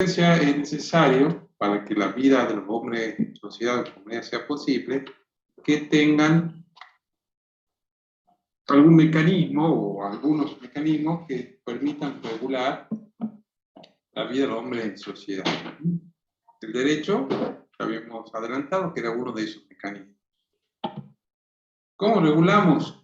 Es necesario para que la vida de los hombres en sociedad o comunidad sea posible, que tengan algún mecanismo o algunos mecanismos que permitan regular la vida de los hombres en sociedad. El derecho, ya habíamos adelantado, que era uno de esos mecanismos. ¿Cómo regulamos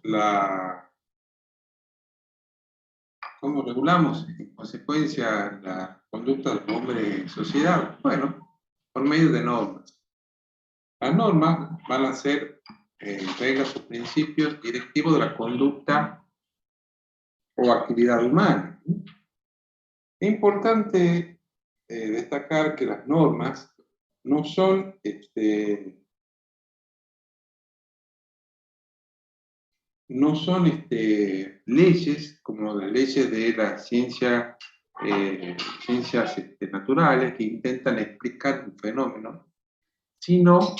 en consecuencia la conducta de los hombres en sociedad? Bueno, por medio de normas. Las normas van a ser reglas o principios directivos de la conducta o actividad humana. Es importante destacar que las normas no son leyes como las leyes de la ciencia, ciencias naturales que intentan explicar un fenómeno, sino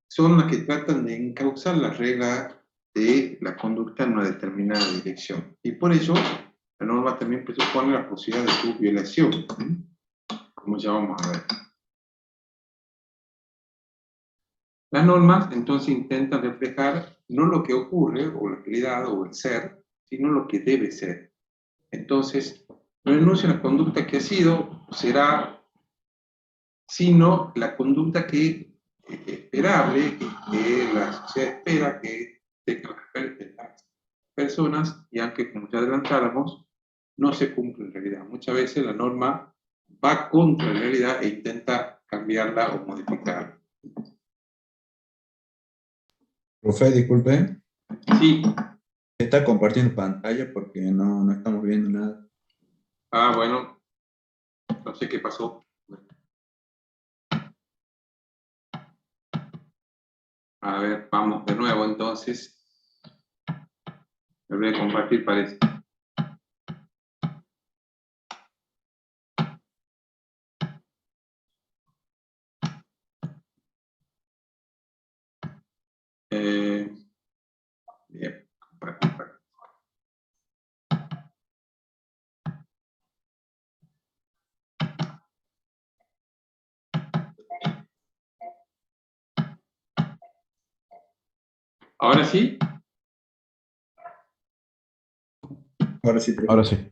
son las que tratan de encauzar las reglas de la conducta en una determinada dirección. Y por eso la norma también presupone la posibilidad de su violación, como ya vamos a ver. Las normas entonces intentan reflejar no lo que ocurre, o la realidad, o el ser, sino lo que debe ser. Entonces, no enuncian la conducta que ha sido, o será, sino la conducta que es esperable, que la sociedad espera que tengan las personas, y aunque, como ya adelantáramos, no se cumple en realidad. Muchas veces la norma va contra la realidad e intenta cambiarla o modificarla. Profe, disculpe. Sí. Está compartiendo pantalla porque no estamos viendo nada. Ah, bueno. No sé qué pasó. A ver, vamos de nuevo entonces. Me voy a compartir, parece. Bien, compartir. ¿Ahora sí? Ahora sí, profe. Ahora sí.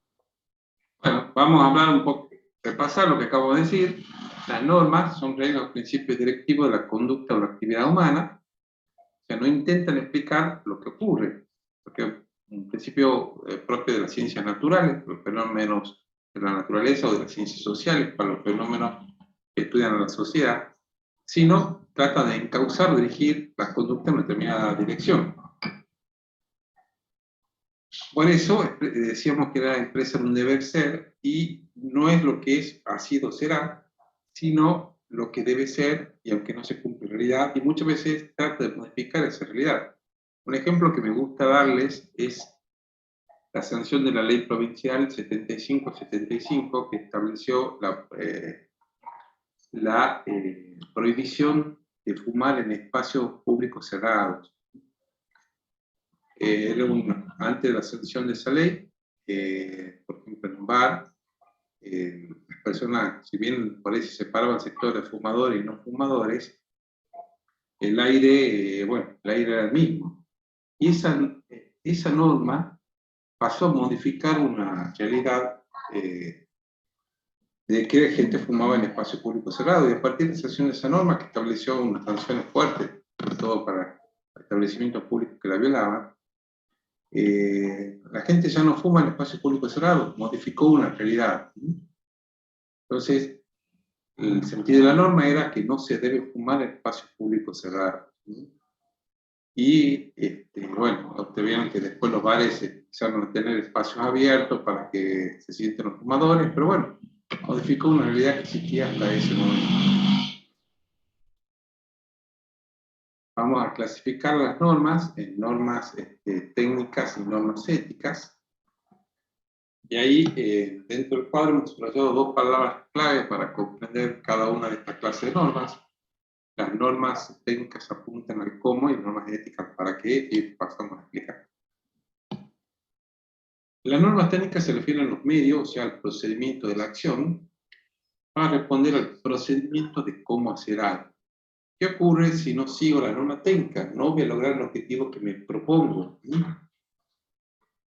Bueno, vamos a hablar un poco, repasar lo que acabo de decir. Las normas son reglas o principios directivos de la conducta o la actividad humana. O sea, no intentan explicar lo que ocurre, porque es un principio propio de las ciencias naturales, los fenómenos de la naturaleza, o de las ciencias sociales, para los fenómenos que estudian a la sociedad, sino trata de encauzar o dirigir la conducta en una determinada dirección. Por eso decíamos que la empresa era un deber ser, y no es lo que es, ha sido, será, sino lo que debe ser, y aunque no se cumple en realidad, y muchas veces trata de modificar esa realidad. Un ejemplo que me gusta darles es la sanción de la ley provincial 75-75, que estableció la prohibición de fumar en espacios públicos cerrados. Antes de la sanción de esa ley, por ejemplo, en un bar, las personas, si bien por ahí se separaban sectores de fumadores y no fumadores, el aire, el aire era el mismo. Y esa norma pasó a modificar una realidad de que la gente fumaba en espacios públicos cerrados, y a partir de esa sanción de esa norma, que estableció unas sanciones fuertes, sobre todo para establecimientos públicos que la violaban, la gente ya no fuma en espacios públicos cerrados, modificó una realidad. Entonces, el sentido de la norma era que no se debe fumar en espacios públicos cerrados. Y, ustedes vieron que después los bares empezaron a tener espacios abiertos para que se sienten los fumadores, pero bueno, modificó una realidad que existía hasta ese momento. Vamos a clasificar las normas en normas técnicas y normas éticas. Y ahí, dentro del cuadro, hemos subrayado dos palabras clave para comprender cada una de estas clases de normas. Las normas técnicas apuntan al cómo, y las normas éticas para qué, y pasamos a explicar. Las normas técnicas se refieren a los medios, o sea, al procedimiento de la acción, para responder al procedimiento de cómo hacer algo. ¿Qué ocurre si no sigo la norma técnica? No voy a lograr el objetivo que me propongo.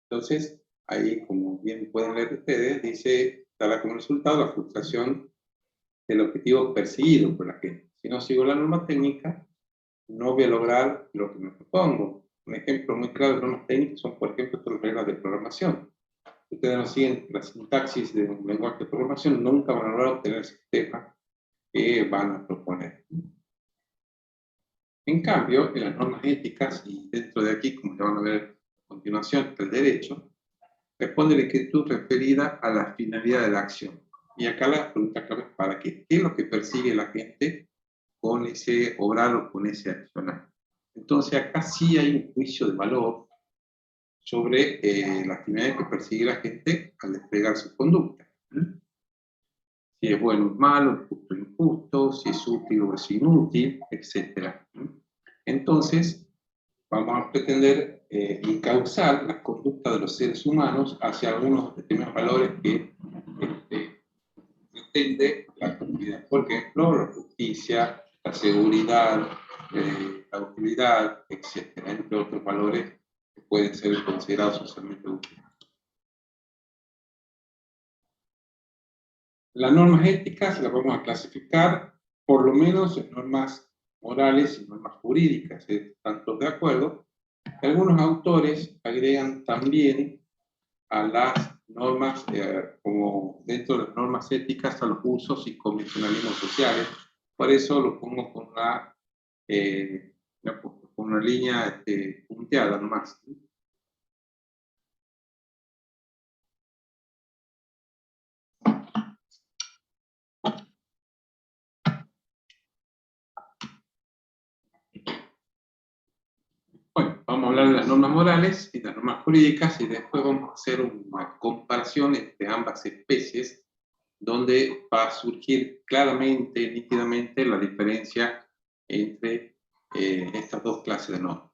Entonces, ahí, como bien pueden leer ustedes, dice, dará como resultado la frustración del objetivo perseguido por la gente. Si no sigo la norma técnica, no voy a lograr lo que me propongo. Un ejemplo muy claro de normas técnicas son, por ejemplo, las reglas de programación. Si ustedes no siguen la sintaxis de un lenguaje de programación, nunca van a lograr obtener el sistema que van a proponer. En cambio, en las normas éticas, y dentro de aquí, como ya van a ver a continuación, el derecho, responde la inquietud referida a la finalidad de la acción. Y acá la pregunta clave es ¿para qué? ¿Qué es lo que persigue la gente con ese obrar o con ese accionar? Entonces acá sí hay un juicio de valor sobre la finalidad que persigue la gente al desplegar su conducta. Si es bueno o malo, justo o injusto, si es útil o es inútil, etc. Entonces, vamos a pretender encauzar la conducta de los seres humanos hacia algunos determinados valores que pretende la comunidad. Por ejemplo, la justicia, la seguridad, la utilidad, etc. Entre otros valores que pueden ser considerados socialmente útiles. Las normas éticas las vamos a clasificar por lo menos en normas morales y normas jurídicas. ¿Están todos de acuerdo? Algunos autores agregan también a las normas, como dentro de las normas éticas, a los usos y convencionalismos sociales. Por eso lo pongo con una línea punteada nomás. Bueno, vamos a hablar de las normas morales y las normas jurídicas y después vamos a hacer una comparación entre ambas especies donde va a surgir claramente, nítidamente, la diferencia entre estas dos clases de normas.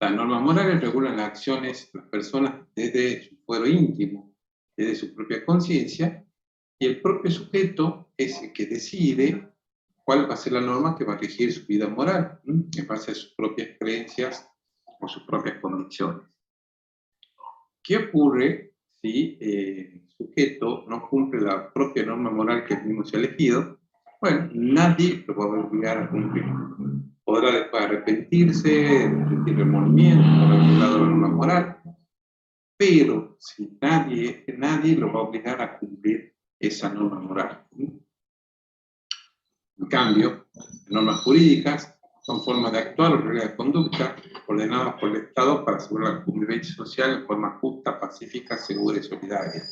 Las normas morales regulan las acciones de las personas desde su fuero íntimo, desde su propia conciencia, y el propio sujeto es el que decide cuál va a ser la norma que va a regir su vida moral, en base a sus propias creencias o sus propias convicciones. ¿Qué ocurre si el sujeto no cumple la propia norma moral que él mismo se ha elegido? Bueno, nadie lo va a obligar a cumplir. Podrá después arrepentirse, sentir remordimiento por haber violado la norma moral, pero si nadie lo va a obligar a cumplir esa norma moral. En cambio, las normas jurídicas son formas de actuar o reglas de conducta ordenadas por el Estado para asegurar la convivencia social en forma justa, pacífica, segura y solidaria.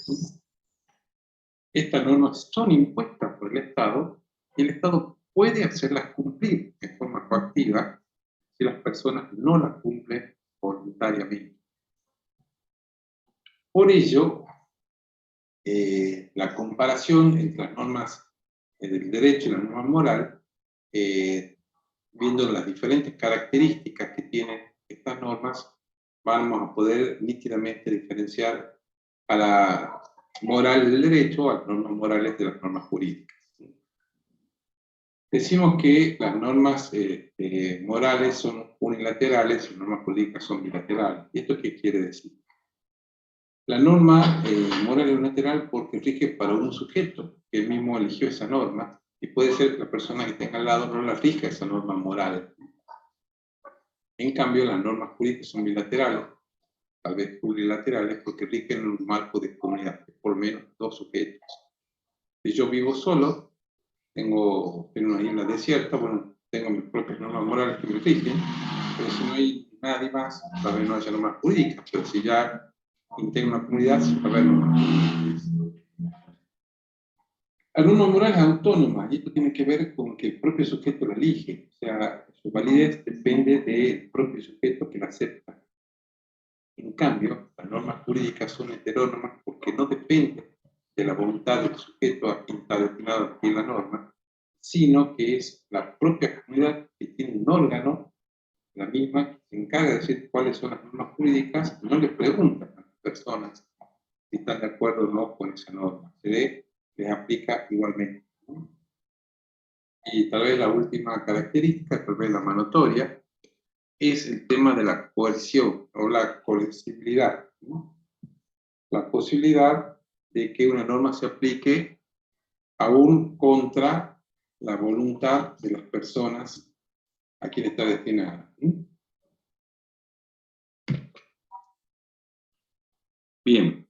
Estas normas son impuestas por el Estado y el Estado puede hacerlas cumplir de forma coactiva si las personas no las cumplen voluntariamente. Por ello, la comparación entre las normas del derecho y la norma moral, viendo las diferentes características que tienen estas normas, vamos a poder nítidamente diferenciar a la moral del derecho a las normas morales de las normas jurídicas. Decimos que las normas morales son unilaterales y las normas jurídicas son bilaterales. ¿Y esto qué quiere decir? La norma moral es unilateral porque rige para un sujeto que él mismo eligió esa norma y puede ser que la persona que tenga al lado no la rija esa norma moral. En cambio, las normas jurídicas son bilaterales, tal vez plurilaterales, porque rigen en un marco de comunidad, por lo menos dos sujetos. Si yo vivo solo, tengo en una isla desierta, bueno, tengo mis propias normas morales que me rigen, pero si no hay nadie más, tal vez no haya normas jurídicas, pero si ya integro una comunidad, sí va a haber normas jurídicas. Las normas morales autónomas, y esto tiene que ver con que el propio sujeto la elige, o sea, su validez depende del propio sujeto que la acepta. En cambio, las normas jurídicas son heterónomas porque no dependen de la voluntad del sujeto a quien está destinado a cumplir la norma, sino que es la propia comunidad que tiene un órgano, la misma, que se encarga de decir cuáles son las normas jurídicas, no le pregunta a las personas si están de acuerdo o no con esa norma. Les aplica igualmente. Y tal vez la última característica, tal vez la más notoria, es el tema de la coerción o la coercibilidad, ¿no? La posibilidad de que una norma se aplique aún contra la voluntad de las personas a quien está destinada. Bien,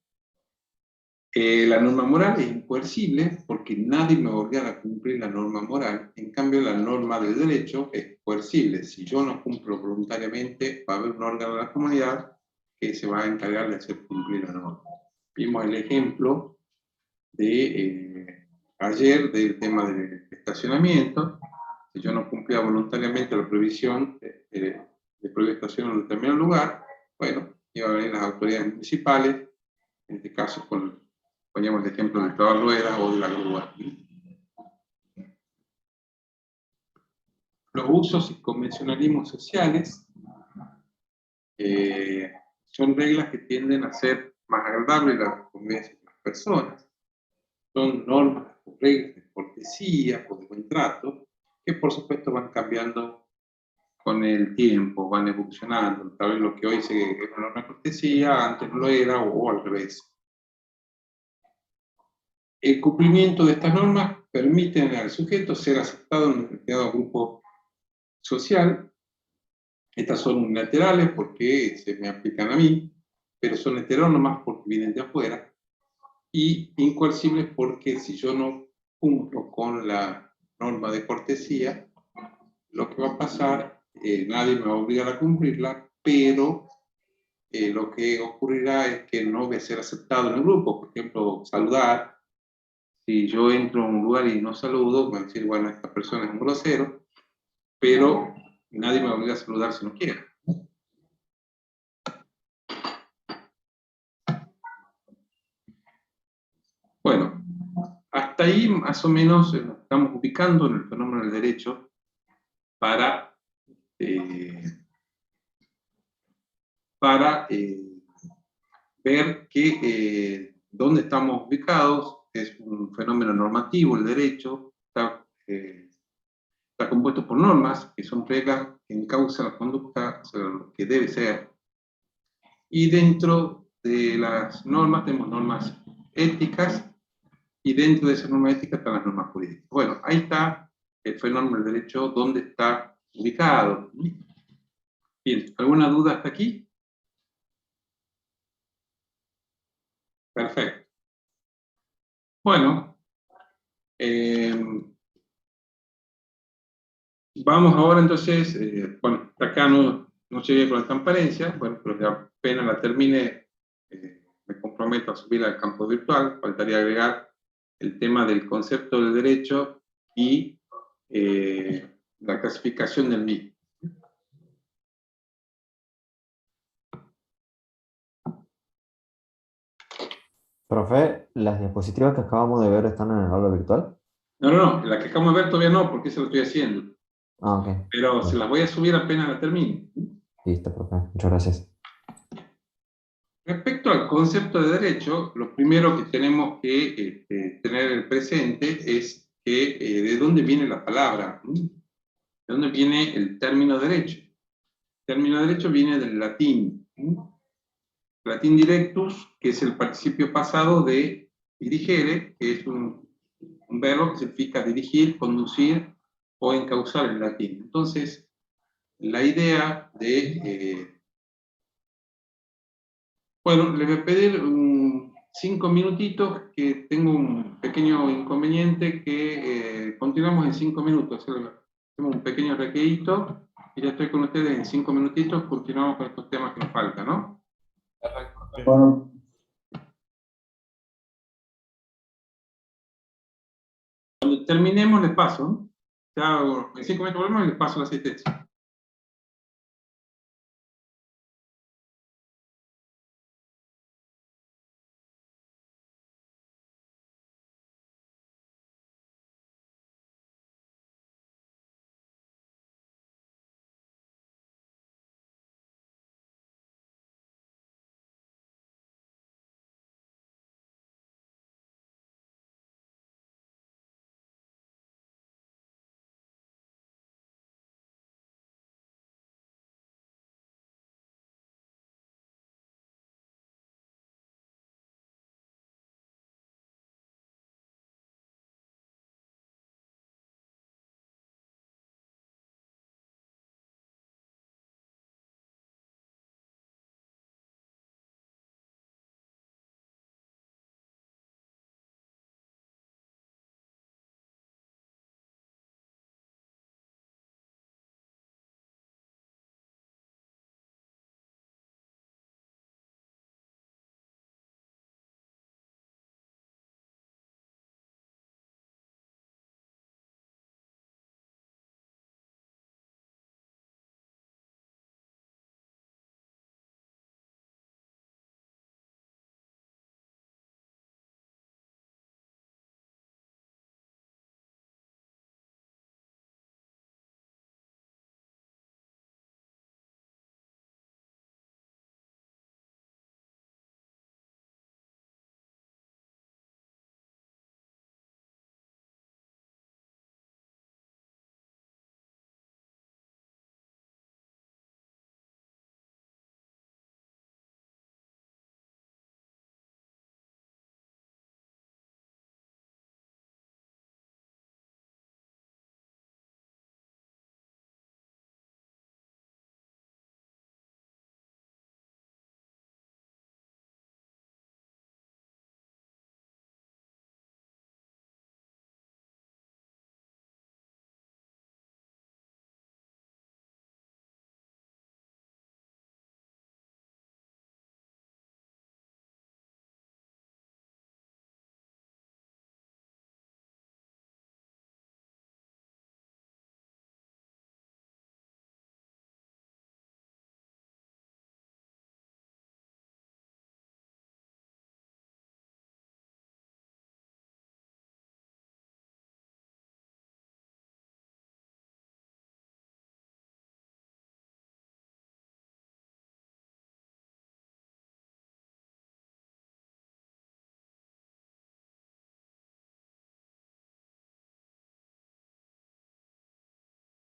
la norma moral es incoercible porque nadie me obliga a cumplir la norma moral. En cambio, la norma del derecho es coercible. Si yo no cumplo voluntariamente, va a haber un órgano de la comunidad que se va a encargar de hacer cumplir la norma. Vimos el ejemplo de ayer del tema del estacionamiento. Si yo no cumplía voluntariamente la prohibición de prohibir estacionar en un determinado lugar, bueno, iba a venir las autoridades municipales, en este caso poníamos el ejemplo del trabajo rueda o de la grúa. Los usos y convencionalismos sociales son reglas que tienden a ser más agradables a la convivencia de las personas. Son normas o reglas de cortesía o de buen trato que por supuesto van cambiando con el tiempo, van evolucionando. Tal vez lo que hoy es una norma de cortesía, antes no lo era o al revés. El cumplimiento de estas normas permite al sujeto ser aceptado en un determinado grupo social. Estas son unilaterales porque se me aplican a mí, pero son heterónomas porque vienen de afuera, y incoercibles porque si yo no cumplo con la norma de cortesía, lo que va a pasar, nadie me va a obligar a cumplirla, pero lo que ocurrirá es que no voy a ser aceptado en el grupo. Por ejemplo, saludar. Si yo entro a un lugar y no saludo, van a decir, bueno, esta persona es un grosero, pero nadie me obliga a saludar si no quiere. Bueno, hasta ahí más o menos nos estamos ubicando en el fenómeno del derecho para, ver dónde estamos ubicados. Es un fenómeno normativo el derecho, está compuesto por normas, que son reglas que encausan la conducta, o sea, lo que debe ser. Y dentro de las normas tenemos normas éticas, y dentro de esas normas éticas están las normas jurídicas. Bueno, ahí está el fenómeno del derecho, dónde está ubicado. Bien, ¿alguna duda hasta aquí? Perfecto. Bueno, vamos ahora entonces, bueno, acá no llegué con la transparencia, bueno, pero ya apenas la termine, me comprometo a subir al campo virtual. Faltaría agregar el tema del concepto del derecho y la clasificación del mismo. Profe, las diapositivas que acabamos de ver están en el aula virtual. No, la que acabamos de ver todavía no, porque eso lo estoy haciendo. Ah, ok. Pero se las voy a subir apenas la termine. Listo, profe. Muchas gracias. Respecto al concepto de derecho, lo primero que tenemos que tener presente es que de dónde viene la palabra, de dónde viene el término derecho. El término derecho viene del latín, latín directus, que es el participio pasado de dirigere, que es un verbo que significa dirigir, conducir o encauzar en latín. Entonces, la idea de bueno, les voy a pedir 5 minutitos, que tengo un pequeño inconveniente, que continuamos en 5 minutos. Hacemos un pequeño requerito y ya estoy con ustedes en 5 minutitos. Continuamos con estos temas que nos faltan, ¿no? Bueno, Cuando terminemos, les paso, ¿no? Ya en 5 minutos volvemos y les paso la asistencia.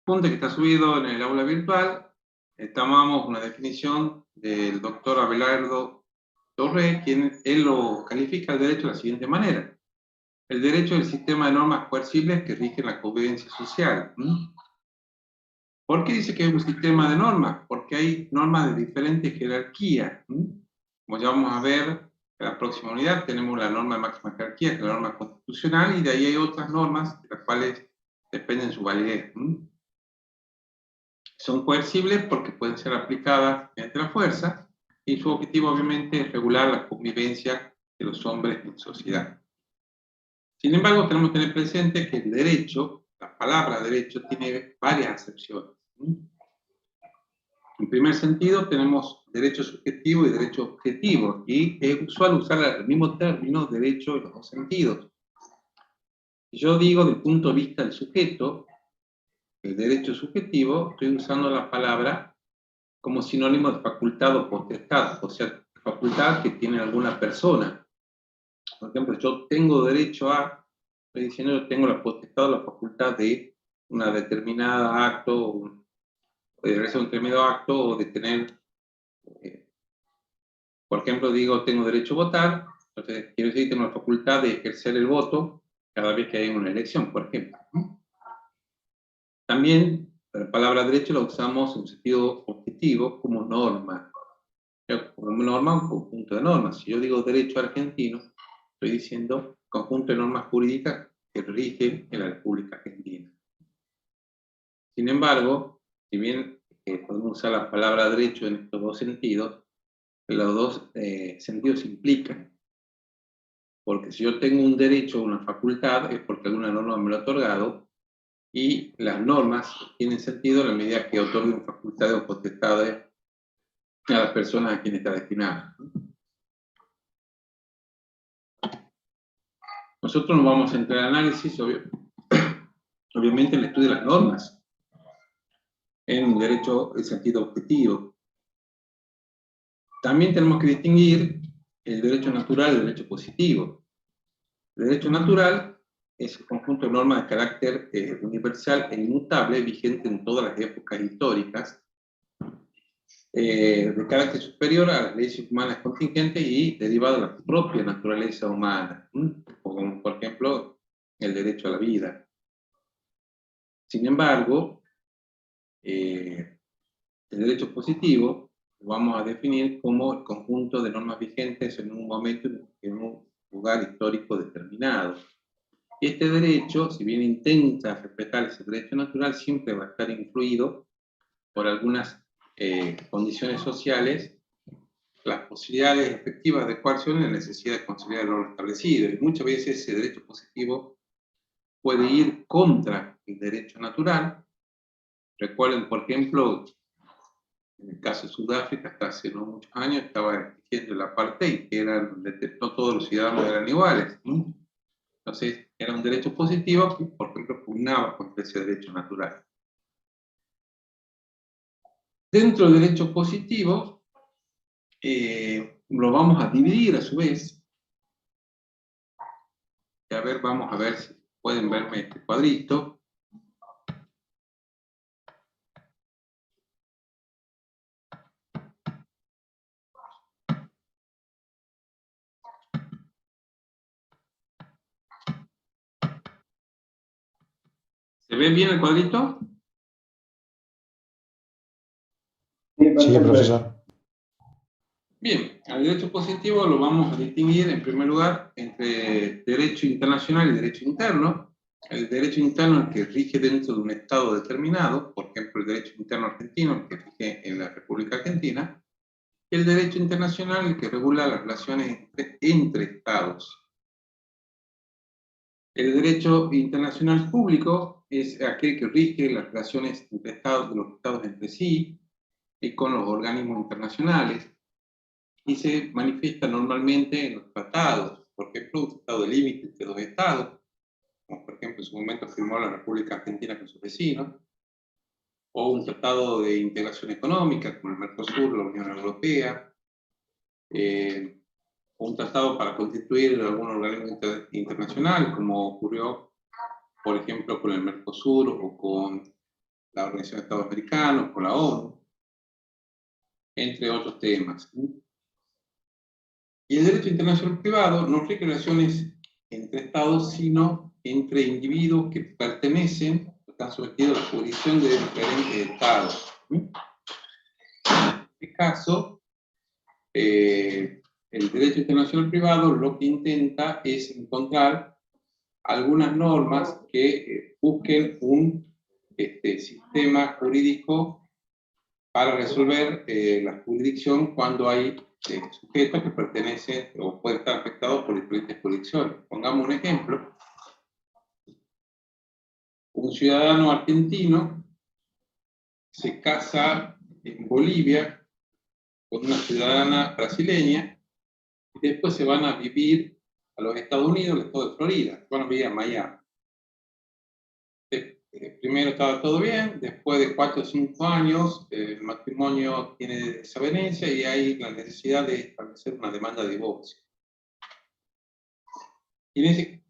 apunte que está subido en el aula virtual, tomamos una definición del doctor Abelardo Torre, quien él lo califica el derecho de la siguiente manera. El derecho es el sistema de normas coercibles que rigen la convivencia social. ¿Por qué dice que es un sistema de normas? Porque hay normas de diferentes jerarquías. Como ya vamos a ver en la próxima unidad, tenemos la norma de máxima jerarquía, que es la norma constitucional, y de ahí hay otras normas de las cuales dependen su validez. Son coercibles porque pueden ser aplicadas mediante la fuerza, y su objetivo obviamente es regular la convivencia de los hombres en sociedad. Sin embargo, tenemos que tener presente que el derecho, la palabra derecho, tiene varias acepciones. En primer sentido, tenemos derecho subjetivo y derecho objetivo, y es usual usar el mismo término, derecho, en los dos sentidos. Si yo digo desde el punto de vista del sujeto, el derecho subjetivo, estoy usando la palabra como sinónimo de facultad o potestad, o sea, facultad que tiene alguna persona. Por ejemplo, yo tengo derecho a, estoy diciendo, yo tengo la potestad o la facultad de una determinada acto, de realizar un determinado acto o de tener, por ejemplo, digo, tengo derecho a votar, entonces quiero decir que tengo la facultad de ejercer el voto cada vez que hay una elección, por ejemplo. También la palabra derecho la usamos en un sentido objetivo como norma. Como norma, un conjunto de normas. Si yo digo derecho argentino, estoy diciendo conjunto de normas jurídicas que rigen en la República Argentina. Sin embargo, si bien podemos usar la palabra derecho en estos dos sentidos, los dos sentidos implican. Porque si yo tengo un derecho o una facultad, es porque alguna norma me lo ha otorgado, y las normas tienen sentido en la medida que otorguen facultades o potestades a las personas a quienes está destinada. Nosotros nos vamos a entrar al análisis, obviamente, en el estudio de las normas, en un derecho en sentido objetivo. También tenemos que distinguir el derecho natural y el derecho positivo. El derecho natural es el conjunto de normas de carácter universal e inmutable, vigente en todas las épocas históricas, de carácter superior a las leyes humanas contingentes y derivado de la propia naturaleza humana, como por ejemplo el derecho a la vida. Sin embargo, el derecho positivo lo vamos a definir como el conjunto de normas vigentes en un momento, en un lugar histórico determinado. Este derecho, si bien intenta respetar ese derecho natural, siempre va a estar influido por algunas condiciones sociales, las posibilidades efectivas de coerción y la necesidad de conciliar lo establecido. Y muchas veces ese derecho positivo puede ir contra el derecho natural. Recuerden, por ejemplo, en el caso de Sudáfrica, hasta hace no muchos años, estaba exigiendo el apartheid, que no todos los ciudadanos eran iguales. Entonces, era un derecho positivo que, por ejemplo, pugnaba contra ese derecho natural. Dentro del derecho positivo, lo vamos a dividir a su vez. A ver, vamos a ver si pueden verme este cuadrito. ¿Se ve bien el cuadrito? Sí, profesor. Bien, al derecho positivo lo vamos a distinguir en primer lugar entre derecho internacional y derecho interno. El derecho interno es el que rige dentro de un Estado determinado, por ejemplo el derecho interno argentino, el que rige en la República Argentina, y el derecho internacional, el que regula las relaciones entre Estados. El derecho internacional público es aquel que rige las relaciones entre Estados, de los Estados entre sí y con los organismos internacionales, y se manifiesta normalmente en los tratados, por ejemplo, un tratado de límite entre dos estados, como por ejemplo en su momento firmó la República Argentina con sus vecinos, o un tratado de integración económica como el Mercosur, la Unión Europea, o un tratado para constituir algún organismo internacional, como ocurrió, por ejemplo, con el Mercosur o con la Organización de Estados Americanos, por la ONU, entre otros temas. Y el derecho internacional privado no rige relaciones entre estados, sino entre individuos que pertenecen, están sometidos a la jurisdicción de diferentes estados. En este caso, el derecho internacional privado lo que intenta es encontrar algunas normas que busquen un sistema jurídico para resolver la jurisdicción cuando hay sujetos que pertenecen o pueden estar afectados por diferentes jurisdicciones. Pongamos un ejemplo. Un ciudadano argentino se casa en Bolivia con una ciudadana brasileña y después se van a vivir a los Estados Unidos, al estado de Florida, van a vivir a Miami. Primero estaba todo bien, después de 4 o 5 años el matrimonio tiene desavenencia y hay la necesidad de establecer una demanda de divorcio. Y me dice,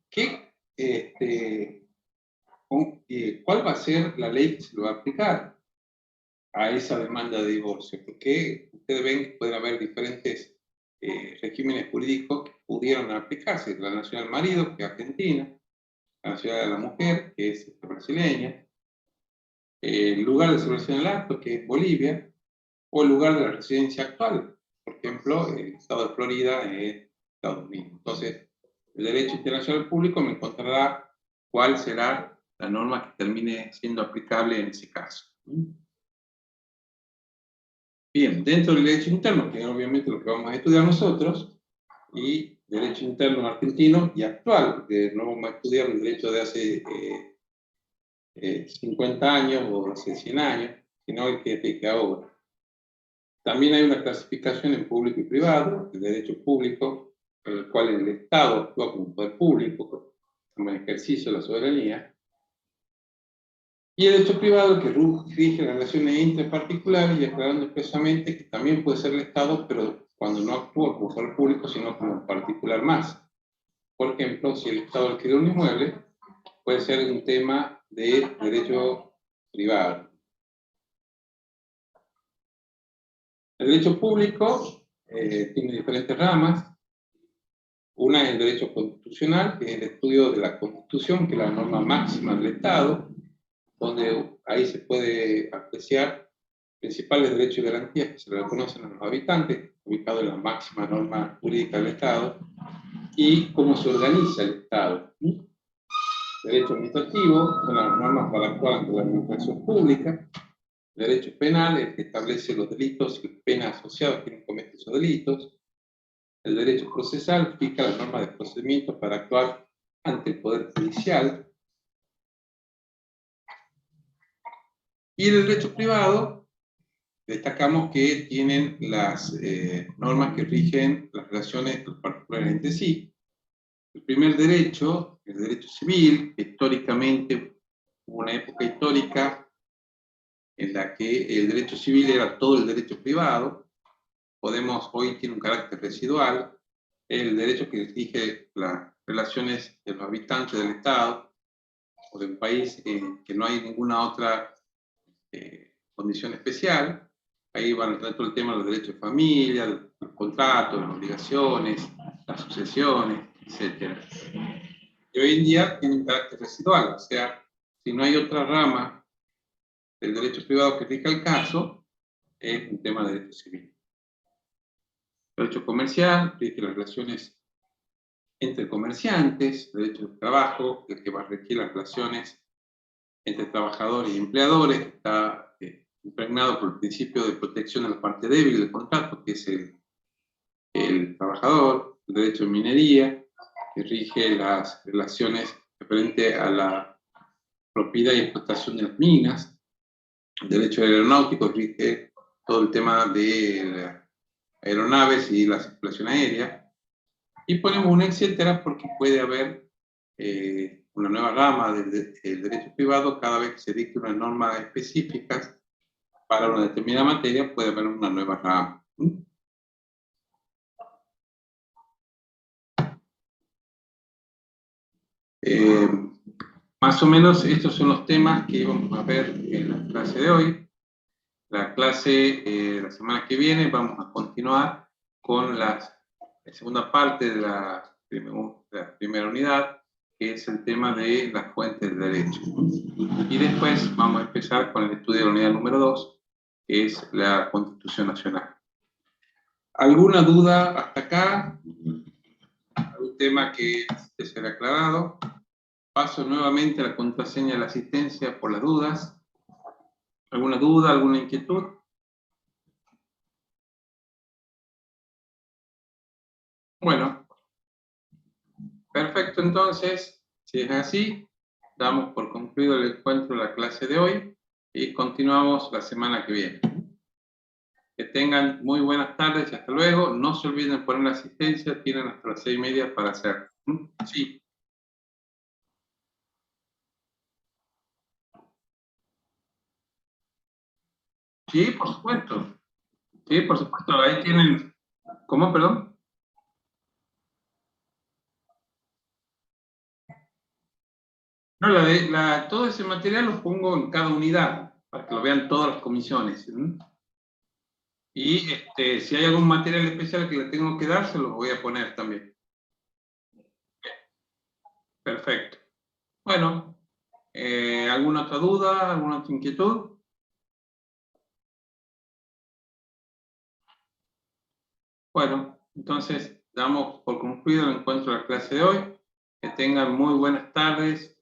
¿cuál va a ser la ley que se lo va a aplicar a esa demanda de divorcio? Porque ustedes ven que pueden haber diferentes regímenes jurídicos que pudieron aplicarse. La nacionalidad del marido, que es argentina, la nacionalidad de la mujer, que es brasileña, el lugar de celebración del acto, que es Bolivia, o el lugar de la residencia actual, por ejemplo, el estado de Florida es Estados Unidos. Entonces, el derecho internacional público me encontrará cuál será la norma que termine siendo aplicable en ese caso. Bien, dentro del derecho interno, que obviamente lo que vamos a estudiar nosotros, y derecho interno argentino y actual, porque no vamos a estudiar el derecho de hace 50 años o hace 100 años, sino el que rige ahora. También hay una clasificación en público y privado, el derecho público, en el cual el Estado actúa como poder público, como ejercicio de la soberanía, y el derecho privado, que rige las relaciones interparticulares, y aclarando expresamente que también puede ser el Estado, pero cuando no actúa como poder público, sino como particular más. Por ejemplo, si el Estado adquiere un inmueble, puede ser un tema de derecho privado. El derecho público tiene diferentes ramas. Una es el derecho constitucional, que es el estudio de la Constitución, que es la norma máxima del Estado, donde ahí se puede apreciar principales derechos y garantías que se le reconocen a los habitantes, ubicados en la máxima norma jurídica del Estado, y cómo se organiza el Estado. Derecho administrativo son las normas para actuar ante la administración pública. Derecho penal es el que establece los delitos y las penas asociadas a quienes cometen esos delitos. El derecho procesal fija las normas de procedimiento para actuar ante el Poder Judicial. Y en el derecho privado, destacamos que tienen las normas que rigen las relaciones particulares entre sí. El primer derecho, el derecho civil, que históricamente hubo una época histórica en la que el derecho civil era todo el derecho privado. Hoy tiene un carácter residual. El derecho que rige las relaciones de los habitantes del Estado o de un país que no hay ninguna otra condición especial. Ahí van a entrar todo el tema de los derechos de familia, los contratos, las obligaciones, las sucesiones, etc. Y hoy en día tiene un carácter residual, o sea, si no hay otra rama del derecho privado que rija el caso, es un tema de derecho civil. Derecho comercial rige las relaciones entre comerciantes, derecho del trabajo, el que va a regir las relaciones entre trabajadores y empleadores, que está impregnado por el principio de protección de la parte débil del contrato, que es el trabajador. El derecho de minería, que rige las relaciones referentes a la propiedad y explotación de las minas. El derecho aeronáutico rige todo el tema de aeronaves y la circulación aérea. Y ponemos un etcétera porque puede haber una nueva rama del derecho privado cada vez que se dicte unas normas específicas para una determinada materia, puede haber una nueva rama. Más o menos estos son los temas que vamos a ver en la clase de hoy. La clase, la semana que viene, vamos a continuar con la segunda parte de la primera unidad, que es el tema de las fuentes del derecho. Y después vamos a empezar con el estudio de la unidad número 2, que es la Constitución Nacional. ¿Alguna duda hasta acá? ¿Algún tema que necesite ser aclarado? Paso nuevamente a la contraseña de la asistencia por las dudas. ¿Alguna duda, alguna inquietud? Bueno, perfecto, entonces, si es así, damos por concluido el encuentro de la clase de hoy y continuamos la semana que viene. Que tengan muy buenas tardes y hasta luego. No se olviden poner la asistencia, tienen hasta las 6:30 para hacer. Sí. Sí, por supuesto. Sí, por supuesto. Ahí tienen. ¿Cómo, perdón? No, todo ese material lo pongo en cada unidad para que lo vean todas las comisiones. Y si hay algún material especial que le tengo que dar, se lo voy a poner también. Perfecto. Bueno, ¿alguna otra duda? ¿Alguna otra inquietud? Bueno, entonces damos por concluido el encuentro de la clase de hoy. Que tengan muy buenas tardes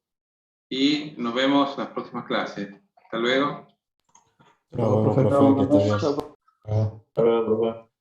y nos vemos en las próximas clases. Hasta luego. Nos vemos, profe, que esté bien. Hasta luego, profe.